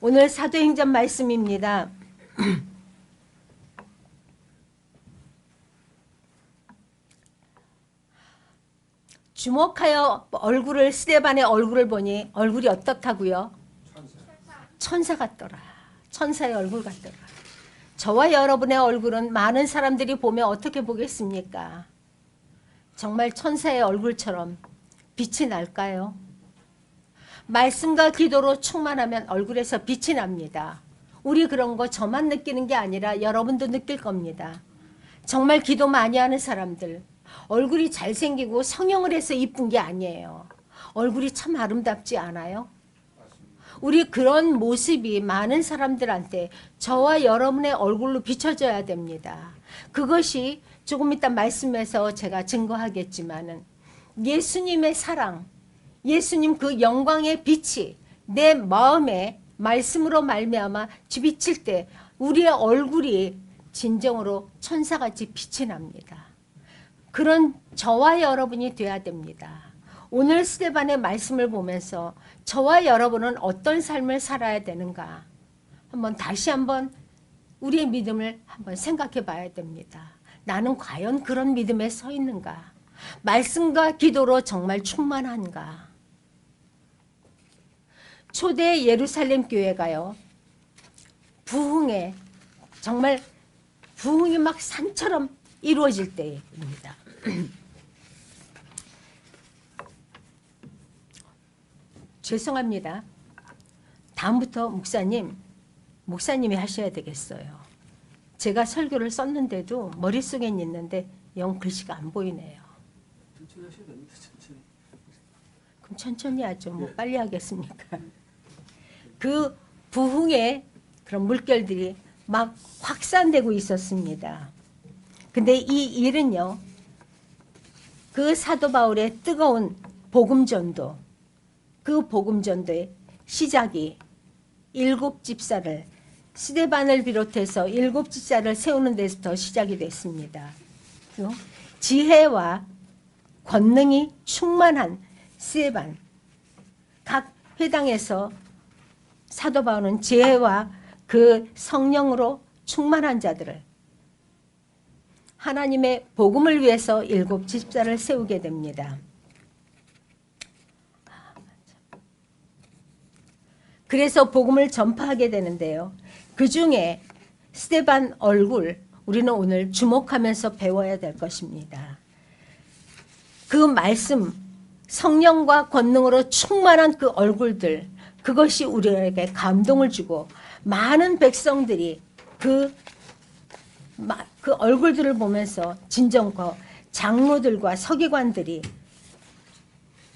오늘 사도행전 말씀입니다. 주목하여 스데반의 얼굴을 보니 얼굴이 어떻다고요? 천사 같더라. 천사의 얼굴 같더라. 저와 여러분의 얼굴은 많은 사람들이 보면 어떻게 보겠습니까? 정말 천사의 얼굴처럼 빛이 날까요? 말씀과 기도로 충만하면 얼굴에서 빛이 납니다. 우리 그런 거 저만 느끼는 게 아니라 여러분도 느낄 겁니다. 정말 기도 많이 하는 사람들, 얼굴이 잘생기고 성형을 해서 이쁜 게 아니에요. 얼굴이 참 아름답지 않아요? 우리 그런 모습이 많은 사람들한테 저와 여러분의 얼굴로 비춰져야 됩니다. 그것이 조금 이따 말씀에서 제가 증거하겠지만은 예수님의 사랑, 예수님 그 영광의 빛이 내 마음에 말씀으로 말미암아 비칠 때 우리의 얼굴이 진정으로 천사같이 빛이 납니다. 그런 저와 여러분이 돼야 됩니다. 오늘 스데반의 말씀을 보면서 저와 여러분은 어떤 삶을 살아야 되는가 다시 한번 우리의 믿음을 한번 생각해 봐야 됩니다. 나는 과연 그런 믿음에 서 있는가? 말씀과 기도로 정말 충만한가? 초대 예루살렘 교회가요, 부흥에 정말 부흥이 막 산처럼 이루어질 때입니다. 죄송합니다. 다음부터 목사님이 하셔야 되겠어요. 제가 설교를 썼는데도 머릿속엔 있는데 영 글씨가 안 보이네요. 천천히 하셔야 됩니다. 천천히. 그럼 천천히 하죠. 뭐 빨리 하겠습니까? 그 부흥의 그런 물결들이 막 확산되고 있었습니다. 근데 이 일은요, 그 사도 바울의 뜨거운 복음전도, 그 복음전도의 시작이 7집사를, 스데반을 비롯해서 7집사를 세우는 데서부터 시작이 됐습니다. 지혜와 권능이 충만한 스데반, 각 회당에서 사도 바울은 지혜와 그 성령으로 충만한 자들을 하나님의 복음을 위해서 7집사를 세우게 됩니다. 그래서 복음을 전파하게 되는데요. 그 중에 스데반 얼굴, 우리는 오늘 주목하면서 배워야 될 것입니다. 그 말씀, 성령과 권능으로 충만한 그 얼굴들, 그것이 우리에게 감동을 주고 많은 백성들이 그 얼굴들을 보면서 진정 장로들과 서기관들이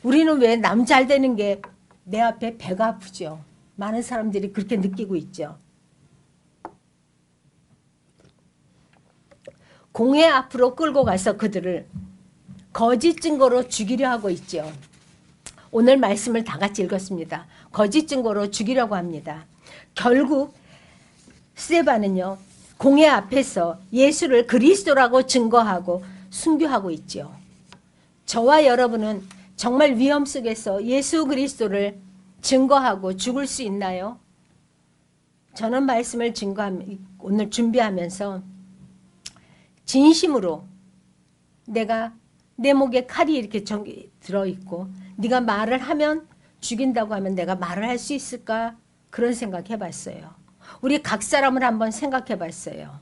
우리는 왜 남 잘 되는 게 내 앞에 배가 아프죠. 많은 사람들이 그렇게 느끼고 있죠. 공회 앞으로 끌고 가서 그들을 거짓 증거로 죽이려 하고 있죠. 오늘 말씀을 다 같이 읽었습니다. 거짓 증거로 죽이려고 합니다. 결국 스데반은요, 공회 앞에서 예수를 그리스도라고 증거하고 순교하고 있죠. 저와 여러분은 정말 위험 속에서 예수 그리스도를 증거하고 죽을 수 있나요? 저는 말씀을 오늘 준비하면서 진심으로 내가 내 목에 칼이 이렇게 들어있고 네가 말을 하면 죽인다고 하면 내가 말을 할 수 있을까? 그런 생각 해봤어요. 우리 각 사람을 한번 생각해 봤어요.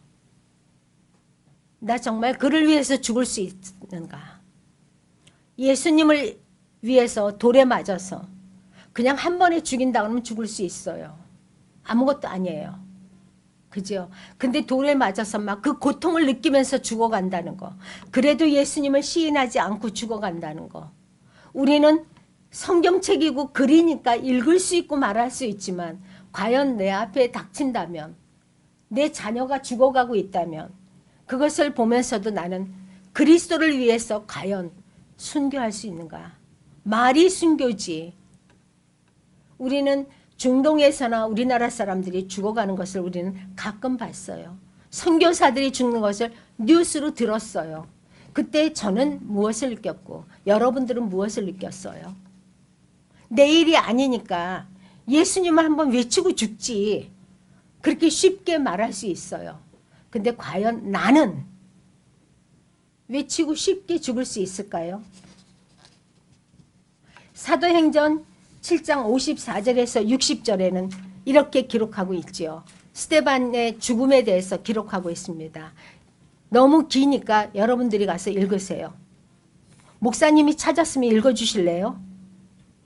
나 정말 그를 위해서 죽을 수 있는가? 예수님을 위해서 돌에 맞아서 그냥 한 번에 죽인다 그러면 죽을 수 있어요. 아무것도 아니에요. 그죠? 근데 돌에 맞아서 막 그 고통을 느끼면서 죽어간다는 거. 그래도 예수님을 시인하지 않고 죽어간다는 거. 우리는 성경책이고 글이니까 읽을 수 있고 말할 수 있지만 과연 내 앞에 닥친다면, 내 자녀가 죽어가고 있다면 그것을 보면서도 나는 그리스도를 위해서 과연 순교할 수 있는가? 말이 순교지. 우리는 중동에서나 우리나라 사람들이 죽어가는 것을 우리는 가끔 봤어요. 선교사들이 죽는 것을 뉴스로 들었어요. 그때 저는 무엇을 느꼈고 여러분들은 무엇을 느꼈어요? 내일이 아니니까 예수님을 한번 외치고 죽지. 그렇게 쉽게 말할 수 있어요. 근데 과연 나는 외치고 쉽게 죽을 수 있을까요? 사도행전 7장 54절에서 60절에는 이렇게 기록하고 있지요. 스데반의 죽음에 대해서 기록하고 있습니다. 너무 기니까 여러분들이 가서 읽으세요. 목사님이 찾았으면 읽어주실래요?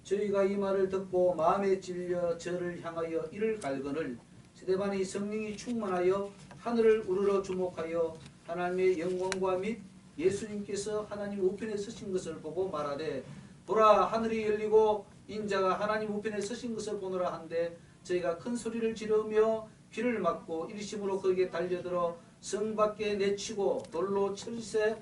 저희가 이 말을 듣고 마음에 찔려 저를 향하여 이를 갈거늘 스데반이 성령이 충만하여 하늘을 우러러 주목하여 하나님의 영광과 및 예수님께서 하나님 우편에 서신 것을 보고 말하되 보라 하늘이 열리고 인자가 하나님 우편에 서신 것을 보노라 한데 저희가 큰 소리를 지르며 귀를 막고 일심으로 거기에 달려들어 성 밖에 내치고 돌로 철새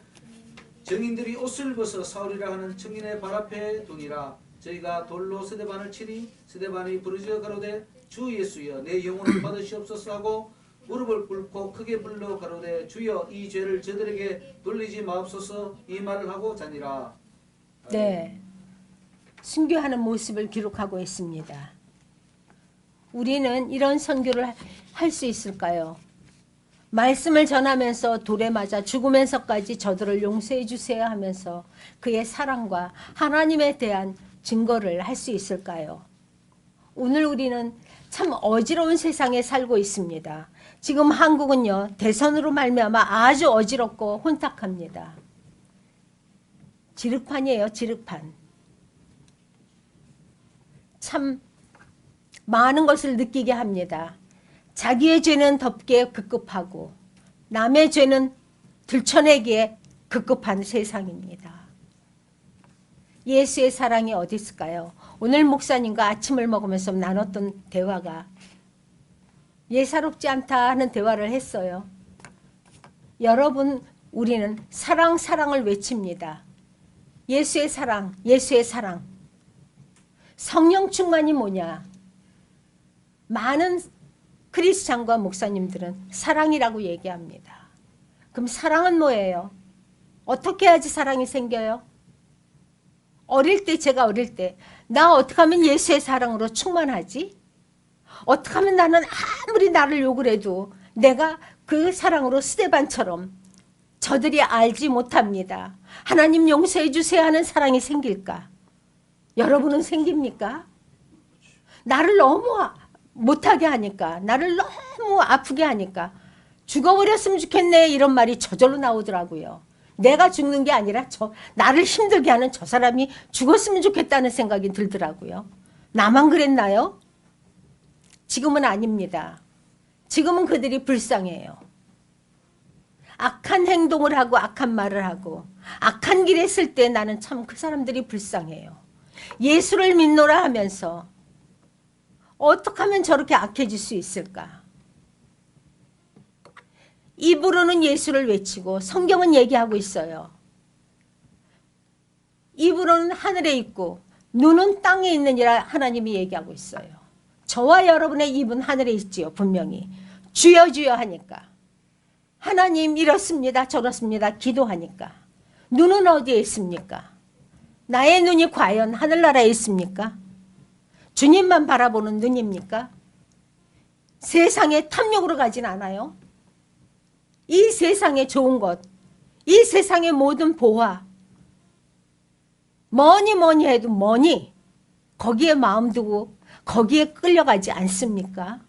정인들이 옷을 벗어 사울이라 하는 청인의 발 앞에 두니라. 저희가 돌로 스데반을 치니 스데반이 부르짖어 가로되 주 예수여 내 영혼을 받으시옵소서 하고 무릎을 꿇고 크게 불러 가로되 주여 이 죄를 저들에게 돌리지 마옵소서 이 말을 하고 자니라. 네, 순교하는 모습을 기록하고 있습니다. 우리는 이런 선교를 할 수 있을까요? 말씀을 전하면서 돌에 맞아 죽으면서까지 저들을 용서해 주세요 하면서 그의 사랑과 하나님에 대한 증거를 할 수 있을까요? 오늘 우리는 참 어지러운 세상에 살고 있습니다. 지금 한국은요, 대선으로 말미암아 아주 어지럽고 혼탁합니다. 지륵판이에요, 지륵판. 참 많은 것을 느끼게 합니다. 자기의 죄는 덮기에 급급하고 남의 죄는 들춰내기에 급급한 세상입니다. 예수의 사랑이 어디 있을까요? 오늘 목사님과 아침을 먹으면서 나눴던 대화가 예사롭지 않다 하는 대화를 했어요. 여러분, 우리는 사랑, 사랑을 외칩니다. 예수의 사랑, 예수의 사랑. 성령 충만이 뭐냐? 많은 크리스찬과 목사님들은 사랑이라고 얘기합니다. 그럼 사랑은 뭐예요? 어떻게 해야지 사랑이 생겨요? 어릴 때, 제가 어릴 때, 나 어떻게 하면 예수의 사랑으로 충만하지? 어떻게 하면 나는 아무리 나를 욕을 해도 내가 그 사랑으로 스데반처럼 저들이 알지 못합니다. 하나님 용서해 주세요 하는 사랑이 생길까? 여러분은 생깁니까? 나를 너무 못하게 하니까, 나를 너무 아프게 하니까 죽어버렸으면 좋겠네 이런 말이 저절로 나오더라고요. 내가 죽는 게 아니라 나를 힘들게 하는 저 사람이 죽었으면 좋겠다는 생각이 들더라고요. 나만 그랬나요? 지금은 아닙니다. 지금은 그들이 불쌍해요. 악한 행동을 하고 악한 말을 하고 악한 길에 있을 때 나는 참 그 사람들이 불쌍해요. 예수를 믿노라 하면서 어떻게 하면 저렇게 악해질 수 있을까? 입으로는 예수를 외치고 성경은 얘기하고 있어요. 입으로는 하늘에 있고 눈은 땅에 있느니라 하나님이 얘기하고 있어요. 저와 여러분의 입은 하늘에 있지요. 분명히. 주여 주여 하니까. 하나님 이렇습니다 저렇습니다 기도하니까. 눈은 어디에 있습니까? 나의 눈이 과연 하늘나라에 있습니까? 주님만 바라보는 눈입니까? 세상에 탐욕으로 가진 않아요. 이 세상의 좋은 것, 이 세상의 모든 보화, 뭐니 해도 뭐니 거기에 마음 두고 거기에 끌려가지 않습니까?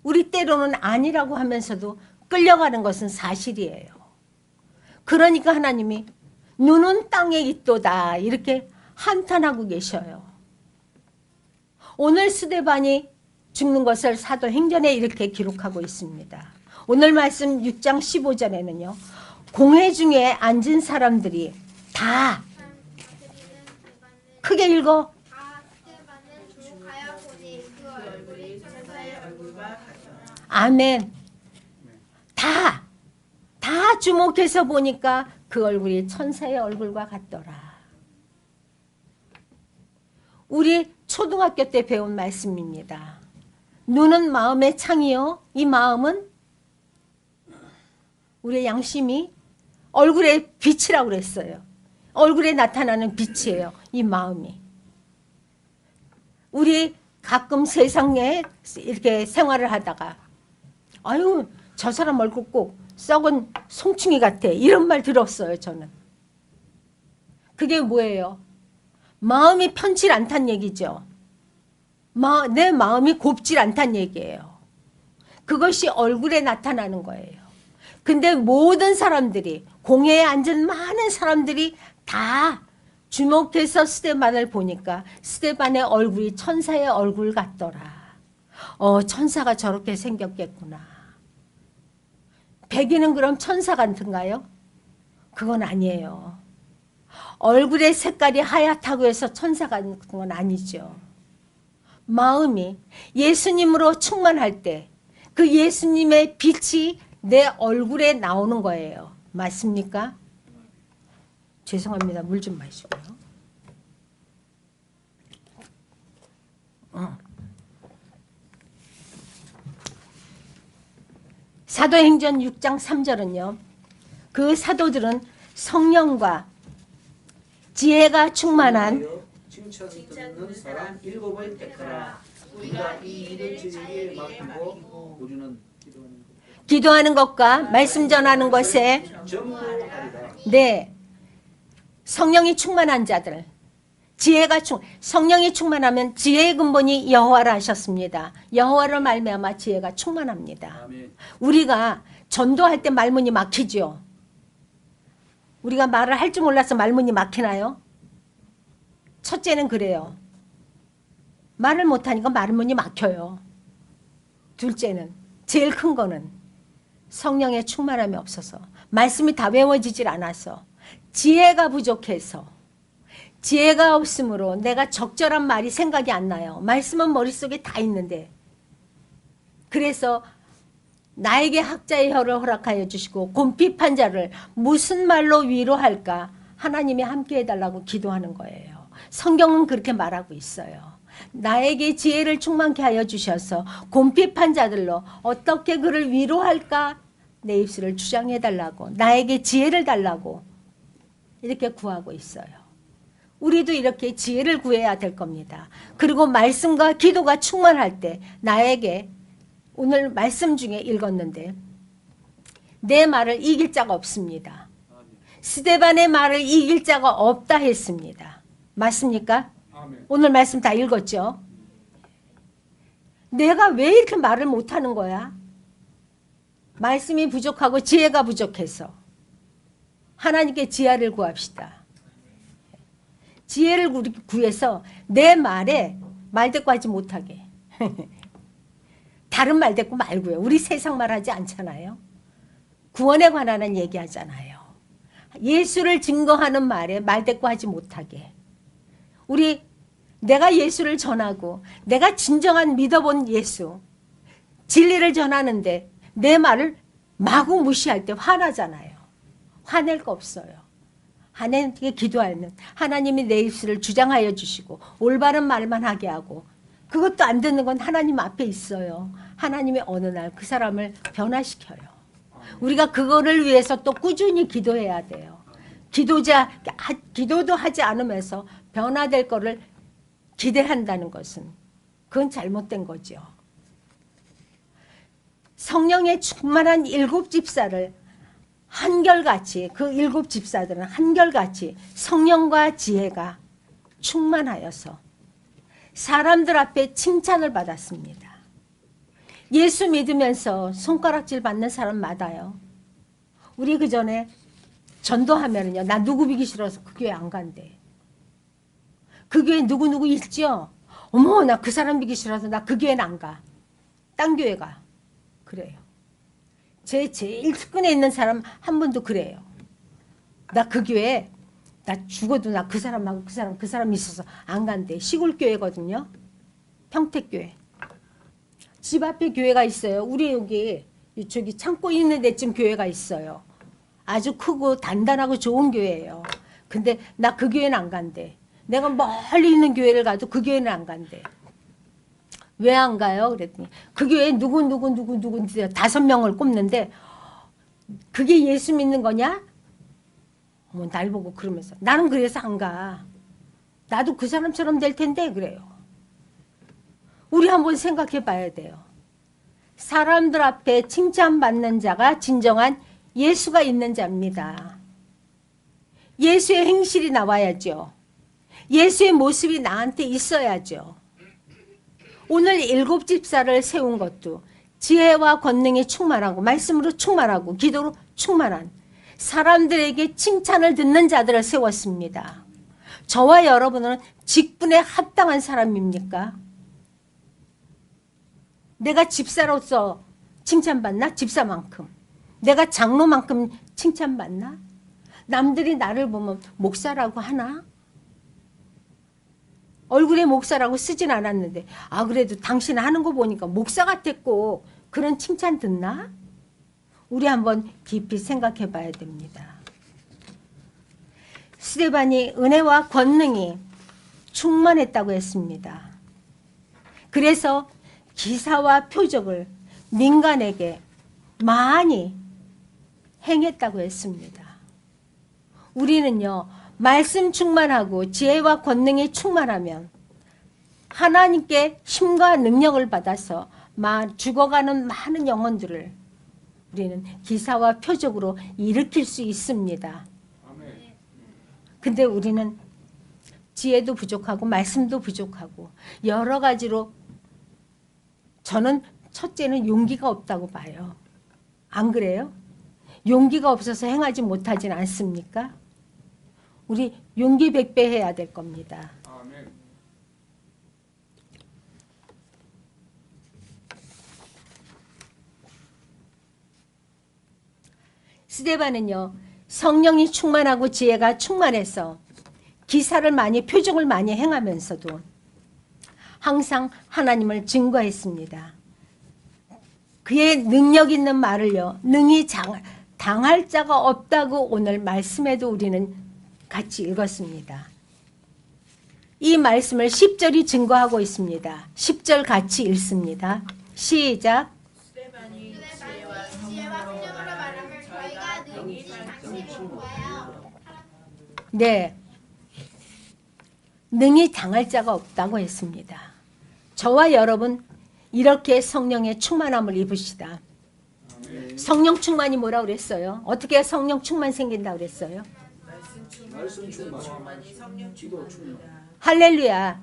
우리 때로는 아니라고 하면서도 끌려가는 것은 사실이에요. 그러니까 하나님이 눈은 땅에 있도다 이렇게 한탄하고 계셔요. 오늘 스데반이 죽는 것을 사도행전에 이렇게 기록하고 있습니다. 오늘 말씀 6장 15절에는요. 공회 중에 앉은 사람들이 다 크게 읽어. 아멘. 다 주목해서 보니까 그 얼굴이 천사의 얼굴과 같더라. 우리 초등학교 때 배운 말씀입니다. 눈은 마음의 창이요. 이 마음은 우리의 양심이 얼굴의 빛이라고 그랬어요. 얼굴에 나타나는 빛이에요. 이 마음이. 우리 가끔 세상에 이렇게 생활을 하다가 아유 저 사람 얼굴 꼭 썩은 송충이 같아 이런 말 들었어요. 저는. 그게 뭐예요? 마음이 편치 않다는 얘기죠. 내 마음이 곱질 않다는 얘기예요. 그것이 얼굴에 나타나는 거예요. 근데 모든 사람들이 공회에 앉은 많은 사람들이 다 주목해서 스데반을 보니까 스데반의 얼굴이 천사의 얼굴 같더라. 천사가 저렇게 생겼겠구나. 백인은 그럼 천사 같은가요? 그건 아니에요. 얼굴의 색깔이 하얗다고 해서 천사 같은 건 아니죠. 마음이 예수님으로 충만할 때 그 예수님의 빛이 내 얼굴에 나오는 거예요. 맞습니까? 죄송합니다. 물 좀 마시고요. 사도행전 6장 3절은요. 그 사도들은 성령과 지혜가 충만한 칭찬 듣는 사람 7을 택하라. 우리가 이 일을 저에게 맡기고 우리는 기도하는 것과 말씀 전하는 것에 전무하리라. 네, 성령이 충만한 자들, 성령이 충만하면 지혜의 근본이 여호와라 하셨습니다. 여호와를 말미암아 지혜가 충만합니다. 아멘. 우리가 전도할 때 말문이 막히죠. 우리가 말을 할 줄 몰라서 말문이 막히나요? 첫째는 그래요. 말을 못하니까 말문이 막혀요. 둘째는 제일 큰 거는 성령의 충만함이 없어서 말씀이 다 외워지질 않아서 지혜가 부족해서 지혜가 없으므로 내가 적절한 말이 생각이 안 나요. 말씀은 머릿속에 다 있는데 그래서 나에게 학자의 혀를 허락하여 주시고 곰핍한 자를 무슨 말로 위로할까 하나님이 함께 해달라고 기도하는 거예요. 성경은 그렇게 말하고 있어요. 나에게 지혜를 충만케 하여 주셔서 곰핍한 자들로 어떻게 그를 위로할까 내 입술을 주장해달라고 나에게 지혜를 달라고 이렇게 구하고 있어요. 우리도 이렇게 지혜를 구해야 될 겁니다. 그리고 말씀과 기도가 충만할 때 나에게 오늘 말씀 중에 읽었는데 내 말을 이길 자가 없습니다. 스데반의 말을 이길 자가 없다 했습니다. 맞습니까? 오늘 말씀 다 읽었죠? 내가 왜 이렇게 말을 못하는 거야? 말씀이 부족하고 지혜가 부족해서 하나님께 지혜를 구합시다. 지혜를 구해서 내 말에 말대꾸하지 못하게. 다른 말대꾸 말고요. 우리 세상 말하지 않잖아요. 구원에 관한 얘기하잖아요. 예수를 증거하는 말에 말대꾸하지 못하게. 내가 예수를 전하고 내가 진정한 믿어본 예수 진리를 전하는데 내 말을 마구 무시할 때 화나잖아요. 화낼 거 없어요. 하나님께 기도하면 하나님이 내 입술을 주장하여 주시고 올바른 말만 하게 하고 그것도 안 듣는 건 하나님 앞에 있어요. 하나님이 어느 날 그 사람을 변화시켜요. 우리가 그거를 위해서 또 꾸준히 기도해야 돼요. 기도도 하지 않으면서 변화될 거를 기대한다는 것은 그건 잘못된 거죠. 성령의 충만한 7집사를 한결같이 그 7집사들은 한결같이 성령과 지혜가 충만하여서 사람들 앞에 칭찬을 받았습니다. 예수 믿으면서 손가락질 받는 사람 많아요. 우리 그 전에 전도하면은요. 나 누구 비기 싫어서 그 교회 안 간대. 그 교회 누구 있죠? 어머 나 그 사람 비기 싫어서 나 그 교회는 안 가. 딴 교회 가. 그래요. 제일 측근에 있는 사람 한 분도 그래요. 나 그 교회 나 죽어도 나 그 사람하고 그 사람 있어서 안 간대. 시골 교회거든요. 평택교회. 집 앞에 교회가 있어요. 우리 여기 저기 창고 있는 데쯤 교회가 있어요. 아주 크고 단단하고 좋은 교회예요. 근데 나 그 교회는 안 간대. 내가 멀리 있는 교회를 가도 그 교회는 안 간대. 왜 안 가요? 그랬더니 그 교회에 누구 5명을 꼽는데 그게 예수 믿는 거냐? 날 보고 그러면서 나는 그래서 안 가. 나도 그 사람처럼 될 텐데 그래요. 우리 한번 생각해 봐야 돼요. 사람들 앞에 칭찬받는 자가 진정한 예수가 있는 자입니다. 예수의 행실이 나와야죠. 예수의 모습이 나한테 있어야죠. 오늘 7 집사를 세운 것도 지혜와 권능이 충만하고 말씀으로 충만하고 기도로 충만한 사람들에게 칭찬을 듣는 자들을 세웠습니다. 저와 여러분은 직분에 합당한 사람입니까? 내가 집사로서 칭찬받나? 집사만큼. 내가 장로만큼 칭찬받나? 남들이 나를 보면 목사라고 하나? 얼굴에 목사라고 쓰진 않았는데 그래도 당신 하는 거 보니까 목사 같았고 그런 칭찬 듣나? 우리 한번 깊이 생각해 봐야 됩니다. 스데반이 은혜와 권능이 충만했다고 했습니다. 그래서 기사와 표적을 민간에게 많이 행했다고 했습니다. 우리는요, 말씀 충만하고 지혜와 권능이 충만하면 하나님께 힘과 능력을 받아서 죽어가는 많은 영혼들을 우리는 기사와 표적으로 일으킬 수 있습니다. 근데 우리는 지혜도 부족하고 말씀도 부족하고 여러 가지로 저는 첫째는 용기가 없다고 봐요. 안 그래요? 용기가 없어서 행하지 못하진 않습니까? 우리 용기 백배해야 될 겁니다. 아멘. 스데반은요, 성령이 충만하고 지혜가 충만해서 기사를 많이 표적을 많이 행하면서도 항상 하나님을 증거했습니다. 그의 능력 있는 말을요, 능히 당할 자가 없다고 오늘 말씀에도 우리는 같이 읽었습니다. 이 말씀을 10절이 증거하고 있습니다. 10절 같이 읽습니다. 시작. 스데반이 지혜와 표적으로 말함을 저희가 능히 당신을 보아요. 네, 능히 당할 자가 없다고 했습니다. 저와 여러분 이렇게 성령의 충만함을 입으시다. 성령 충만이 뭐라고 그랬어요? 어떻게 성령 충만 생긴다고 그랬어요? 말씀 충만, 기도 충만. 할렐루야.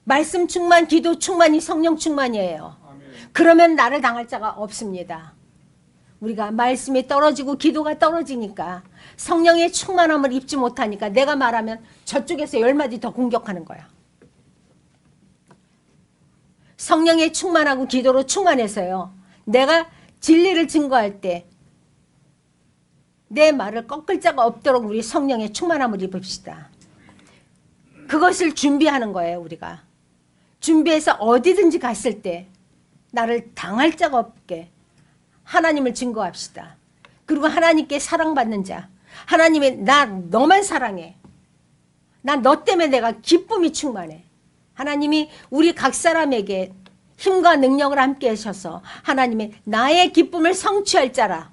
말씀 충만, 기도 충만이 성령 충만이에요. 아멘. 그러면 나를 당할 자가 없습니다. 우리가 말씀이 떨어지고 기도가 떨어지니까 성령의 충만함을 입지 못하니까 내가 말하면 저쪽에서 10마디 더 공격하는 거야. 성령의 충만하고 기도로 충만해서요. 내가 진리를 증거할 때 내 말을 꺾을 자가 없도록 우리 성령의 충만함을 입읍시다. 그것을 준비하는 거예요, 우리가. 준비해서 어디든지 갔을 때 나를 당할 자가 없게 하나님을 증거합시다. 그리고 하나님께 사랑받는 자. 하나님이 나 너만 사랑해. 난 너 때문에 내가 기쁨이 충만해. 하나님이 우리 각 사람에게 힘과 능력을 함께 하셔서 하나님이 나의 기쁨을 성취할 자라.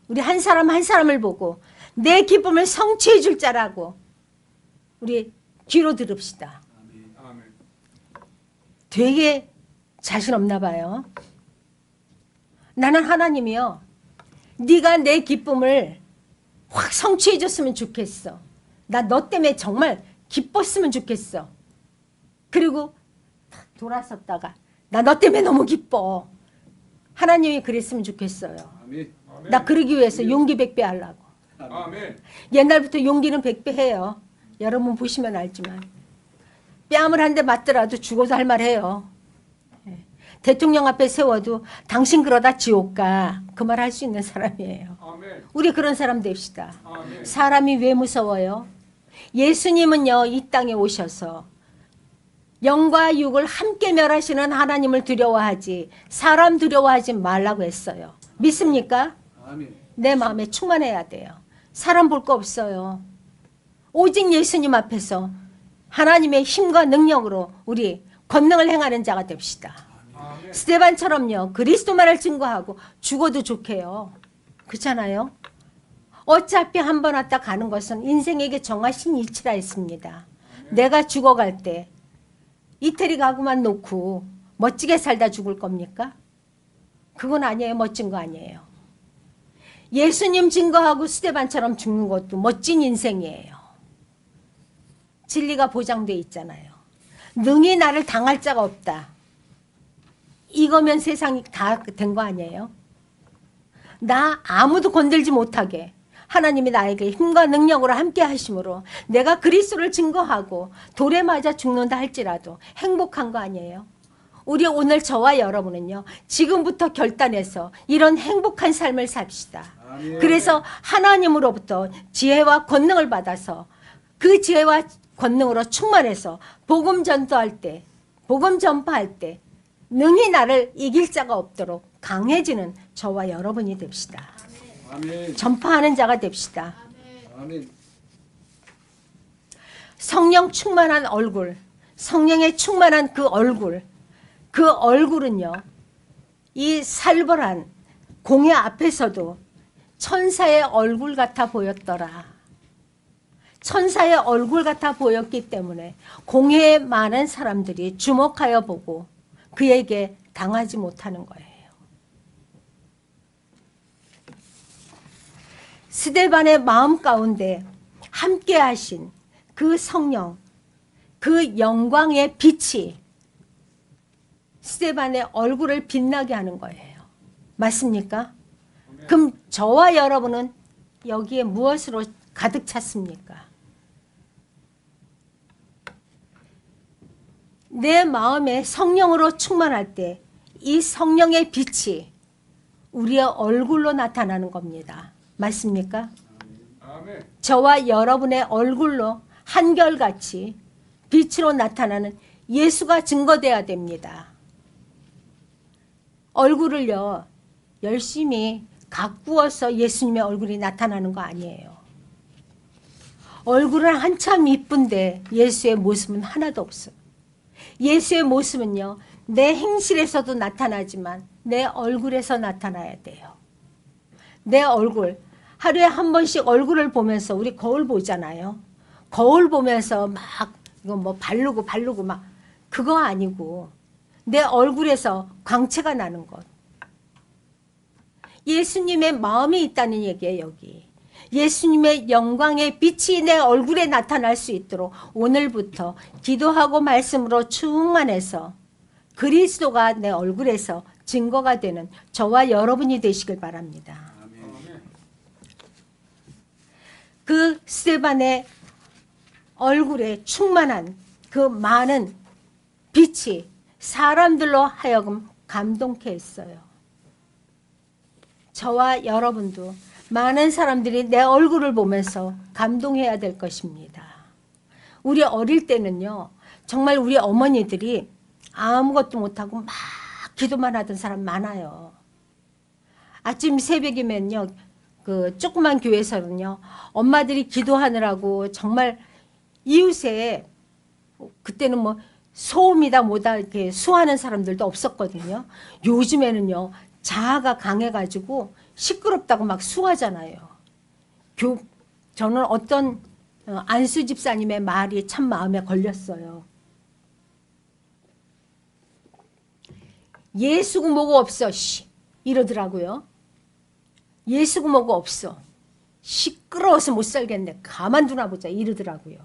우리 한 사람 한 사람을 보고 내 기쁨을 성취해 줄 자라고 우리 귀로 들읍시다. 아멘. 되게 자신 없나 봐요. 나는 하나님이요. 네가 내 기쁨을 확 성취해 줬으면 좋겠어. 나 너 때문에 정말 기뻤으면 좋겠어. 그리고 탁 돌아섰다가 나 너 때문에 너무 기뻐. 하나님이 그랬으면 좋겠어요. 아멘. 나 그러기 위해서 용기 100배 하려고. 아멘. 옛날부터 용기는 100배 해요. 여러분 보시면 알지만. 뺨을 한 대 맞더라도 죽어도 할 말 해요. 대통령 앞에 세워도 당신 그러다 지옥 가. 그 말 할 수 있는 사람이에요. 아멘. 우리 그런 사람 됩시다. 아멘. 사람이 왜 무서워요? 예수님은요, 이 땅에 오셔서 영과 육을 함께 멸하시는 하나님을 두려워하지 사람 두려워하지 말라고 했어요. 믿습니까? 아멘. 내 마음에 충만해야 돼요. 사람 볼 거 없어요. 오직 예수님 앞에서 하나님의 힘과 능력으로 우리 권능을 행하는 자가 됩시다. 아멘. 스데반처럼요. 그리스도만을 증거하고 죽어도 좋게요. 그렇잖아요. 어차피 한 번 왔다 가는 것은 인생에게 정하신 이치라 했습니다. 내가 죽어갈 때 이태리 가구만 놓고 멋지게 살다 죽을 겁니까? 그건 아니에요. 멋진 거 아니에요. 예수님 증거하고 스데반처럼 죽는 것도 멋진 인생이에요. 진리가 보장돼 있잖아요. 능히 나를 당할 자가 없다. 이거면 세상이 다 된 거 아니에요? 나 아무도 건들지 못하게 하나님이 나에게 힘과 능력으로 함께 하심으로 내가 그리스도를 증거하고 돌에 맞아 죽는다 할지라도 행복한 거 아니에요? 우리 오늘 저와 여러분은요, 지금부터 결단해서 이런 행복한 삶을 삽시다. 아멘. 그래서 하나님으로부터 지혜와 권능을 받아서 그 지혜와 권능으로 충만해서 복음 전도할 때, 복음 전파할 때 능히 나를 이길 자가 없도록 강해지는 저와 여러분이 됩시다. 아멘. 전파하는 자가 됩시다. 아멘. 성령 충만한 얼굴, 성령에 충만한 그 얼굴은요, 이 살벌한 공회 앞에서도 천사의 얼굴 같아 보였더라. 천사의 얼굴 같아 보였기 때문에 공회에 많은 사람들이 주목하여 보고 그에게 당하지 못하는 거예요. 스데반의 마음 가운데 함께 하신 그 성령, 그 영광의 빛이 스데반의 얼굴을 빛나게 하는 거예요. 맞습니까? 그럼 저와 여러분은 여기에 무엇으로 가득 찼습니까? 내 마음에 성령으로 충만할 때 이 성령의 빛이 우리의 얼굴로 나타나는 겁니다. 맞습니까? 아멘. 저와 여러분의 얼굴로 한결같이 빛으로 나타나는 예수가 증거돼야 됩니다. 얼굴을요, 열심히 가꾸어서 예수님의 얼굴이 나타나는 거 아니에요. 얼굴은 한참 이쁜데 예수의 모습은 하나도 없어. 예수의 모습은요, 내 행실에서도 나타나지만 내 얼굴에서 나타나야 돼요. 내 얼굴, 하루에 한 번씩 얼굴을 보면서 우리 거울 보잖아요. 거울 보면서 막 이거 뭐 바르고 막 그거 아니고 내 얼굴에서 광채가 나는 것. 예수님의 마음이 있다는 얘기예요, 여기. 예수님의 영광의 빛이 내 얼굴에 나타날 수 있도록 오늘부터 기도하고 말씀으로 충만해서 그리스도가 내 얼굴에서 증거가 되는 저와 여러분이 되시길 바랍니다. 아멘. 그 스데반의 얼굴에 충만한 그 많은 빛이 사람들로 하여금 감동케 했어요. 저와 여러분도 많은 사람들이 내 얼굴을 보면서 감동해야 될 것입니다. 우리 어릴 때는요, 정말 우리 어머니들이 아무것도 못하고 막 기도만 하던 사람 많아요. 아침 새벽이면요, 그 조그만 교회에서는요, 엄마들이 기도하느라고 정말 이웃에 그때는 뭐 소음이다 뭐다 이렇게 수하는 사람들도 없었거든요. 요즘에는요, 자아가 강해가지고 시끄럽다고 막 수하잖아요. 저는 어떤 안수 집사님의 말이 참 마음에 걸렸어요. 예수고 뭐고 없어 이러더라고요. 예수고 뭐고 없어. 시끄러워서 못 살겠네. 가만두나 보자 이러더라고요.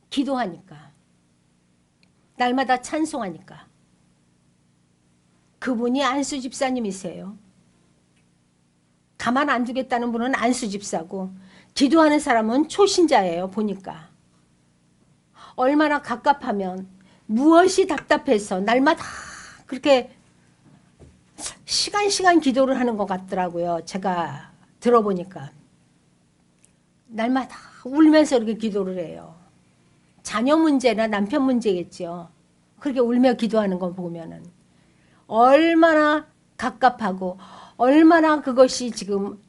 기도하니까. 날마다 찬송하니까. 그분이 안수 집사님이세요. 가만 안 두겠다는 분은 안수 집사고 기도하는 사람은 초신자예요. 보니까. 얼마나 갑갑하면 무엇이 답답해서 날마다 그렇게 시간 기도를 하는 것 같더라고요. 제가 들어보니까. 날마다 울면서 이렇게 기도를 해요. 자녀 문제나 남편 문제겠죠. 그렇게 울며 기도하는 거 보면은 얼마나 갑갑하고 얼마나 그것이 지금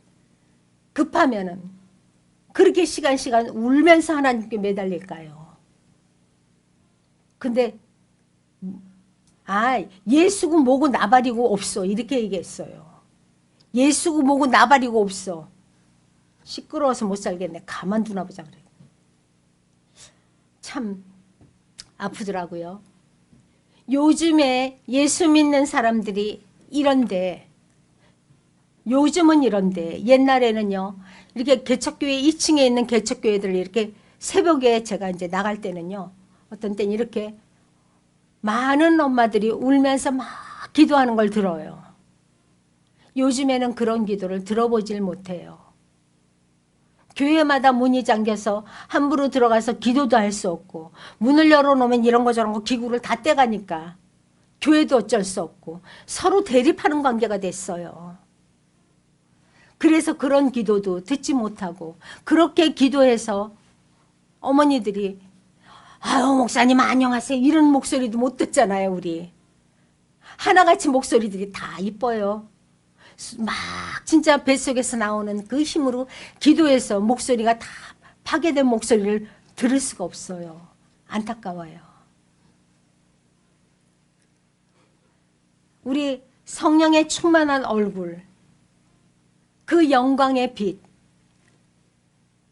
급하면은 그렇게 시간 울면서 하나님께 매달릴까요? 근데 예수고 뭐고 나발이고 없어 이렇게 얘기했어요. 예수고 뭐고 나발이고 없어. 시끄러워서 못 살겠네. 가만두나 보자 그래. 참 아프더라고요. 요즘에 예수 믿는 사람들이 이런데, 요즘은 이런데 옛날에는요, 이렇게 개척교회 2층에 있는 개척교회들 이렇게 새벽에 제가 이제 나갈 때는요, 어떤 때는 이렇게 많은 엄마들이 울면서 막 기도하는 걸 들어요. 요즘에는 그런 기도를 들어보질 못해요. 교회마다 문이 잠겨서 함부로 들어가서 기도도 할 수 없고, 문을 열어놓으면 이런 거 저런 거 기구를 다 떼가니까 교회도 어쩔 수 없고 서로 대립하는 관계가 됐어요. 그래서 그런 기도도 듣지 못하고, 그렇게 기도해서 어머니들이 아유 목사님 안녕하세요 이런 목소리도 못 듣잖아요. 우리 하나같이 목소리들이 다 이뻐요. 막 진짜 뱃속에서 나오는 그 힘으로 기도해서 목소리가 다 파괴된 목소리를 들을 수가 없어요. 안타까워요. 우리 성령의 충만한 얼굴, 그 영광의 빛,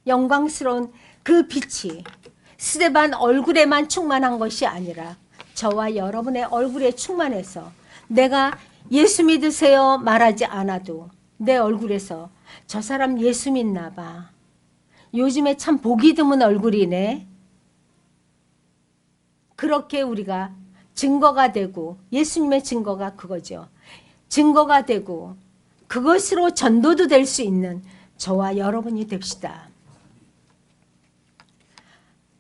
영광스러운 그 빛이 스데반 얼굴에만 충만한 것이 아니라 저와 여러분의 얼굴에 충만해서 내가 예수 믿으세요 말하지 않아도 내 얼굴에서 저 사람 예수 믿나 봐. 요즘에 참 보기 드문 얼굴이네. 그렇게 우리가 증거가 되고, 예수님의 증거가 그거죠. 증거가 되고 그것으로 전도도 될 수 있는 저와 여러분이 됩시다.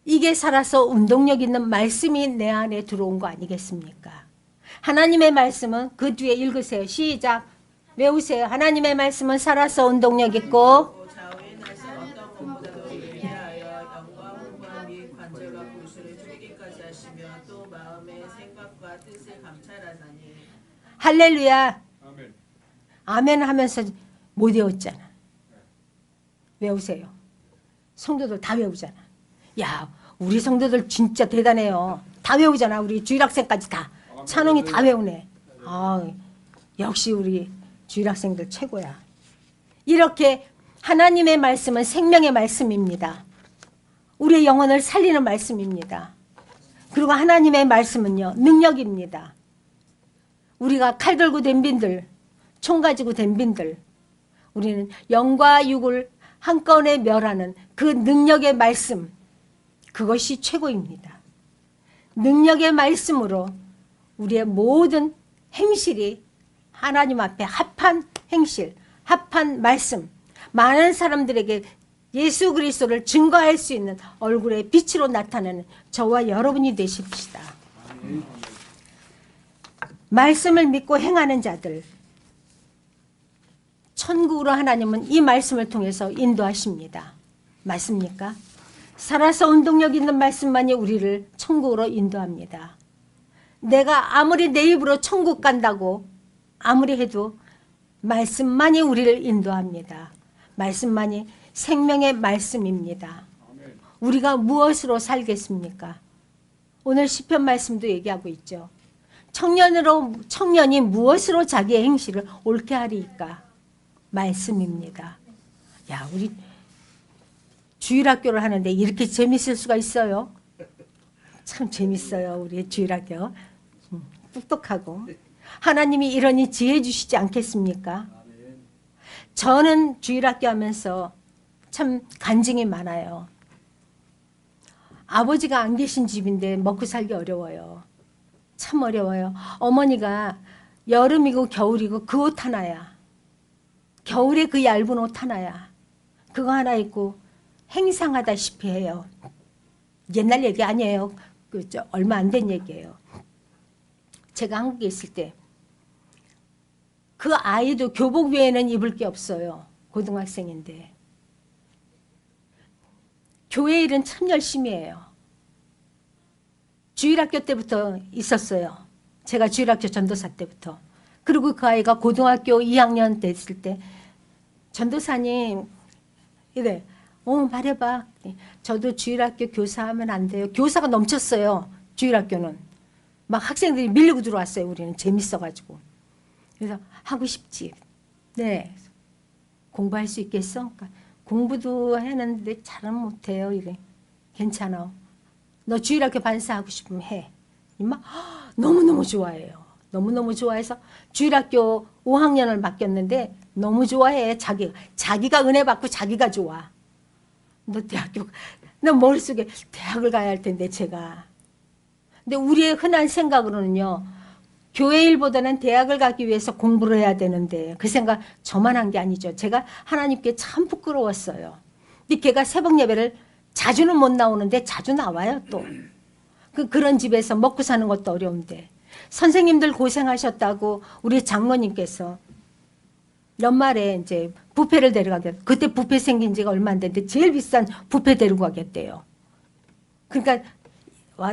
이게 살아서 운동력 있는 말씀이 내 안에 들어온 거 아니겠습니까? 하나님의 말씀은 그 뒤에 읽으세요. 시작. 외우세요. 하나님의 말씀은 살아서 운동력 있고 좌우의 날선 어떤 것보다도 예리하여 영광과 및 관절과 골수를 줄이기까지 하시며 또 마음의 생각과 뜻을 감찰하나니. 할렐루야. 아멘. 아멘 하면서 못 외웠잖아. 외우세요. 성도들 다 외우잖아. 야, 우리 성도들 진짜 대단해요. 다 외우잖아. 우리 주일학생까지 다. 찬웅이 다 외우네. 아, 역시 우리 주일학생들 최고야. 이렇게 하나님의 말씀은 생명의 말씀입니다. 우리의 영혼을 살리는 말씀입니다. 그리고 하나님의 말씀은요, 능력입니다. 우리가 칼 들고 덤빈들, 총 가지고 덤빈들, 우리는 영과 육을 한꺼번에 멸하는 그 능력의 말씀, 그것이 최고입니다. 능력의 말씀으로 우리의 모든 행실이 하나님 앞에 합한 행실, 합한 말씀, 많은 사람들에게 예수 그리스도를 증거할 수 있는 얼굴의 빛으로 나타나는 저와 여러분이 되십시다. 말씀을 믿고 행하는 자들, 천국으로 하나님은 이 말씀을 통해서 인도하십니다. 맞습니까? 살아서 운동력 있는 말씀만이 우리를 천국으로 인도합니다. 내가 아무리 내 입으로 천국 간다고 아무리 해도 말씀만이 우리를 인도합니다. 말씀만이 생명의 말씀입니다. 우리가 무엇으로 살겠습니까? 오늘 시편 말씀도 얘기하고 있죠. 청년이 무엇으로 자기의 행실을 옳게 하리이까? 말씀입니다. 야, 우리 주일학교를 하는데 이렇게 재밌을 수가 있어요? 참 재밌어요. 우리 주일학교. 똑똑하고. 하나님이 이러니 지혜 주시지 않겠습니까? 저는 주일학교 하면서 참 간증이 많아요. 아버지가 안 계신 집인데 먹고 살기 어려워요. 참 어려워요. 어머니가 여름이고 겨울이고 그 옷 하나야. 겨울에 그 얇은 옷 하나야. 그거 하나 입고 행상하다시피 해요. 옛날 얘기 아니에요. 얼마 안 된 얘기예요. 제가 한국에 있을 때 그 아이도 교복 외에는 입을 게 없어요. 고등학생인데. 교회 일은 참 열심히 해요. 주일학교 때부터 있었어요. 제가 주일학교 전도사 때부터. 그리고 그 아이가 고등학교 2학년 됐을 때 전도사님 이래. 말해봐. 저도 주일학교 교사하면 안 돼요. 교사가 넘쳤어요. 주일학교는. 막 학생들이 밀리고 들어왔어요. 우리는 재밌어가지고. 그래서 하고 싶지. 네. 공부할 수 있겠어? 그러니까 공부도 했는데 잘은 못해요. 이래. 괜찮아. 너 주일학교 반사하고 싶으면 해. 막 너무너무 좋아해요. 너무너무 좋아해서 주일학교 5학년을 맡겼는데 너무 좋아해. 자기가 은혜 받고 자기가 좋아. 너 머릿속에 대학을 가야 할 텐데 제가. 근데 우리의 흔한 생각으로는요. 교회 일보다는 대학을 가기 위해서 공부를 해야 되는데 그 생각 저만 한 게 아니죠. 제가 하나님께 참 부끄러웠어요. 근데 걔가 새벽 예배를 자주는 못 나오는데 자주 나와요 또. 그런 집에서 먹고 사는 것도 어려운데 선생님들 고생하셨다고 우리 장로님께서 연말에 이제 뷔페를 데려가겠. 그때 뷔페 생긴 지가 얼마 안 됐는데 제일 비싼 뷔페 데리고 가겠대요. 그러니까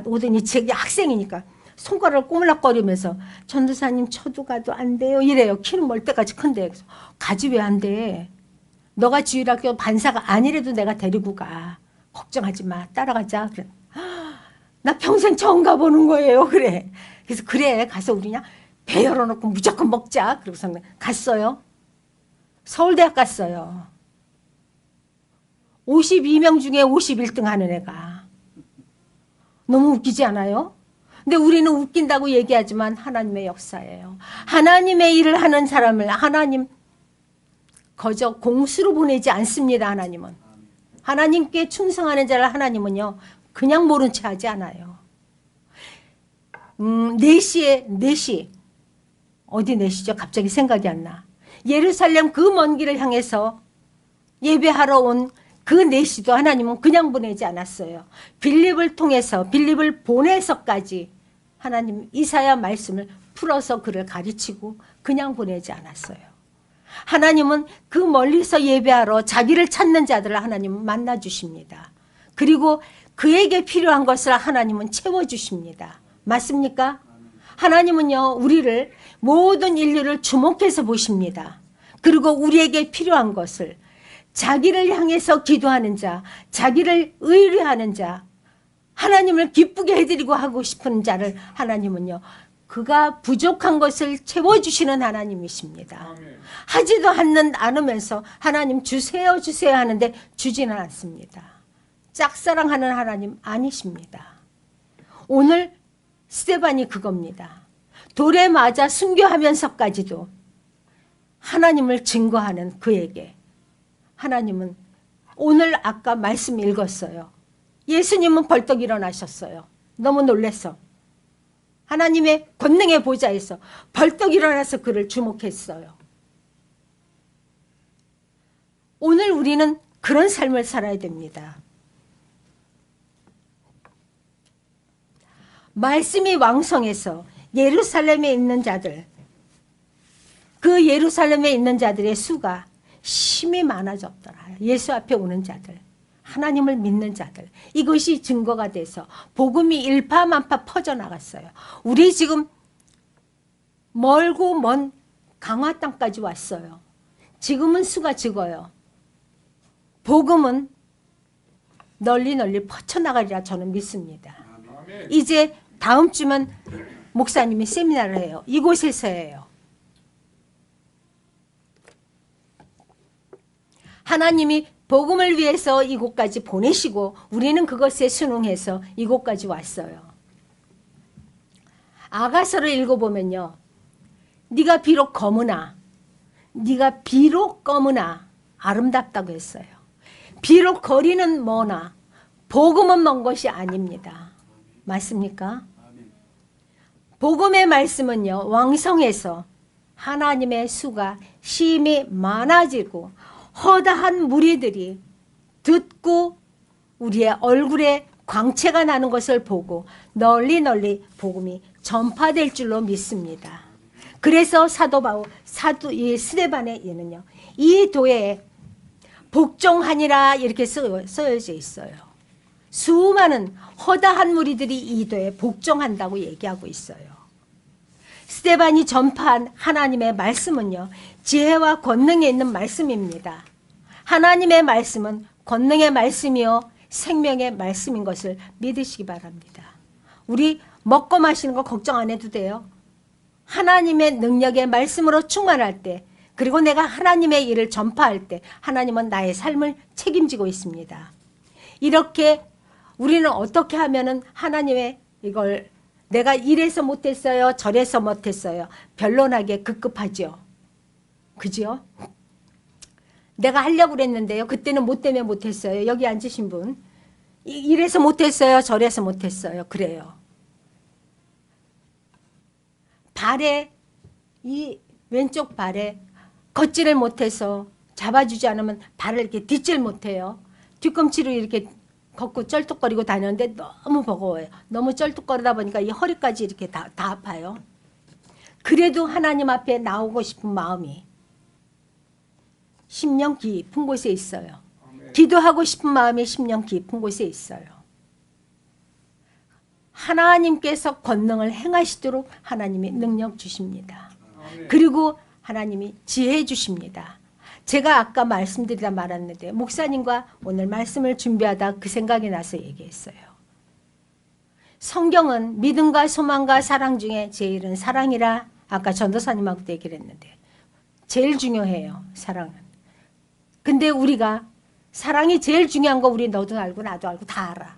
오더니 제 학생이니까 손가락을 꼬물락거리면서 전도사님 저도 가도 안 돼요 이래요. 키는 멀 때까지 큰데. 그래서 가지 왜 안 돼. 너가 주일학교 반사가 아니래도 내가 데리고 가. 걱정하지 마. 따라가자. 그래. 나 평생 처음 가보는 거예요. 그래. 그래서 그래 가서 우리 그냥 배 열어놓고 무조건 먹자. 그러고서 갔어요. 서울대학 갔어요. 52명 중에 51등 하는 애가. 너무 웃기지 않아요? 근데 우리는 웃긴다고 얘기하지만 하나님의 역사예요. 하나님의 일을 하는 사람을 하나님 거저 공수로 보내지 않습니다. 하나님은. 하나님께 충성하는 자를 하나님은요. 그냥 모른 채 하지 않아요. 4시 어디 4시죠? 갑자기 생각이 안 나. 예루살렘 그 먼 길을 향해서 예배하러 온 그 4시도 하나님은 그냥 보내지 않았어요. 빌립을 통해서 빌립을 보내서까지 하나님 이사야 말씀을 풀어서 그를 가르치고 그냥 보내지 않았어요. 하나님은 그 멀리서 예배하러 자기를 찾는 자들을 하나님은 만나주십니다. 그리고 그에게 필요한 것을 하나님은 채워주십니다. 맞습니까? 하나님은요 우리를 모든 인류를 주목해서 보십니다. 그리고 우리에게 필요한 것을 자기를 향해서 기도하는 자, 자기를 의뢰하는 자, 하나님을 기쁘게 해드리고 하고 싶은 자를 하나님은요 그가 부족한 것을 채워주시는 하나님이십니다. 아멘. 하지도 않으면서 하나님 주세요 주세요 하는데 주지는 않습니다. 짝사랑하는 하나님 아니십니다. 오늘 스데반이 그겁니다. 돌에 맞아 순교하면서까지도 하나님을 증거하는 그에게 하나님은 오늘 아까 말씀 읽었어요. 예수님은 벌떡 일어나셨어요. 너무 놀라서. 하나님의 권능의 보좌에서 벌떡 일어나서 그를 주목했어요. 오늘 우리는 그런 삶을 살아야 됩니다. 말씀이 왕성해서 예루살렘에 있는 자들, 그 예루살렘에 있는 자들의 수가 심히 많아졌더라. 예수 앞에 오는 자들, 하나님을 믿는 자들, 이것이 증거가 돼서 복음이 일파만파 퍼져나갔어요. 우리 지금 멀고 먼 강화 땅까지 왔어요. 지금은 수가 적어요. 복음은 널리 퍼쳐나가리라 저는 믿습니다. 이제 다음 주면 목사님이 세미나를 해요. 이곳에서 해요. 하나님이 복음을 위해서 이곳까지 보내시고 우리는 그것에 순응해서 이곳까지 왔어요. 아가서를 읽어보면요. 네가 비록 검으나 아름답다고 했어요. 비록 거리는 머나 복음은 먼 것이 아닙니다. 맞습니까? 복음의 말씀은요. 왕성해서 하나님의 수가 심히 많아지고 허다한 무리들이 듣고 우리의 얼굴에 광채가 나는 것을 보고 널리 복음이 전파될 줄로 믿습니다. 그래서 이 스데반의 예는요. 이 도에 복종하니라 이렇게 써져 있어요. 수많은 허다한 무리들이 이 도에 복종한다고 얘기하고 있어요. 스데반이 전파한 하나님의 말씀은요. 지혜와 권능에 있는 말씀입니다. 하나님의 말씀은 권능의 말씀이요. 생명의 말씀인 것을 믿으시기 바랍니다. 우리 먹고 마시는 거 걱정 안 해도 돼요. 하나님의 능력의 말씀으로 충만할 때 그리고 내가 하나님의 일을 전파할 때 하나님은 나의 삶을 책임지고 있습니다. 이렇게 우리는 어떻게 하면은 하나님의 이걸 내가 이래서 못했어요, 저래서 못했어요. 변론하기에 급급하죠. 그죠? 내가 하려고 그랬는데요. 그때는 뭐 때문에 못했어요. 여기 앉으신 분. 이래서 못했어요, 저래서 못했어요. 그래요. 발에, 이 왼쪽 발에 걷지를 못해서 잡아주지 않으면 발을 이렇게 딛질 못해요. 뒤꿈치로 이렇게 걷고 쩔뚝거리고 다녔는데 너무 버거워요. 너무 쩔뚝거리다 보니까 이 허리까지 이렇게 다 아파요. 그래도 하나님 앞에 나오고 싶은 마음이 심령 깊은 곳에 있어요. 기도하고 싶은 마음이 심령 깊은 곳에 있어요. 하나님께서 권능을 행하시도록 하나님이 능력 주십니다. 그리고 하나님이 지혜 주십니다. 제가 아까 말씀드리다 말았는데 목사님과 오늘 말씀을 준비하다 그 생각이 나서 얘기했어요. 성경은 믿음과 소망과 사랑 중에 제일은 사랑이라 아까 전도사님하고도 얘기를 했는데 제일 중요해요. 사랑은. 근데 우리가 사랑이 제일 중요한 거 우리 너도 알고 나도 알고 다 알아.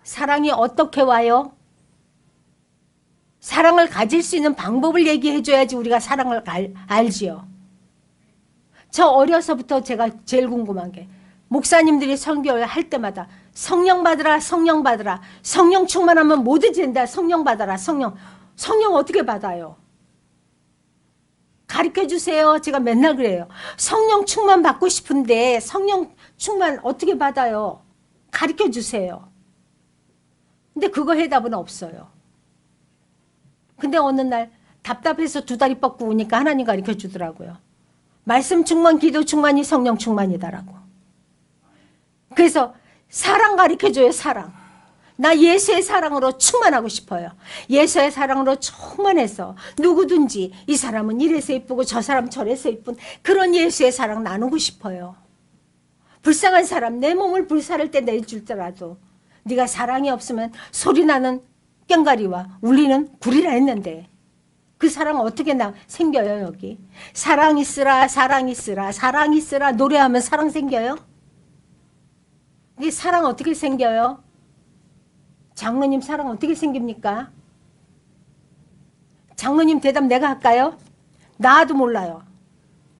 사랑이 어떻게 와요? 사랑을 가질 수 있는 방법을 얘기해 줘야지 우리가 사랑을 알지요. 저 어려서부터 제가 제일 궁금한 게 목사님들이 설교할 때마다 성령 받으라, 성령 받으라. 성령 충만하면 뭐든지 된다. 성령 받아라, 성령. 성령 어떻게 받아요? 가르쳐 주세요. 제가 맨날 그래요. 성령 충만 받고 싶은데 성령 충만 어떻게 받아요? 가르쳐 주세요. 근데 그거 해답은 없어요. 근데 어느 날 답답해서 두 다리 뻗고 우니까 하나님 가르쳐 주더라고요. 말씀 충만, 기도 충만이 성령 충만이다라고. 그래서 사랑 가르쳐줘요. 사랑. 나 예수의 사랑으로 충만하고 싶어요. 예수의 사랑으로 충만해서 누구든지 이 사람은 이래서 이쁘고 저 사람 저래서 이쁜 그런 예수의 사랑 나누고 싶어요. 불쌍한 사람 내 몸을 불살을 때 내줄더라도 네가 사랑이 없으면 소리나는 꽹가리와 울리는 구리라 했는데 그 사랑 어떻게 생겨요 여기? 사랑 있으라 사랑 있으라 사랑 있으라 노래하면 사랑 생겨요? 이게 사랑 어떻게 생겨요? 장로님 사랑 어떻게 생깁니까? 장로님 대답 내가 할까요? 나도 몰라요.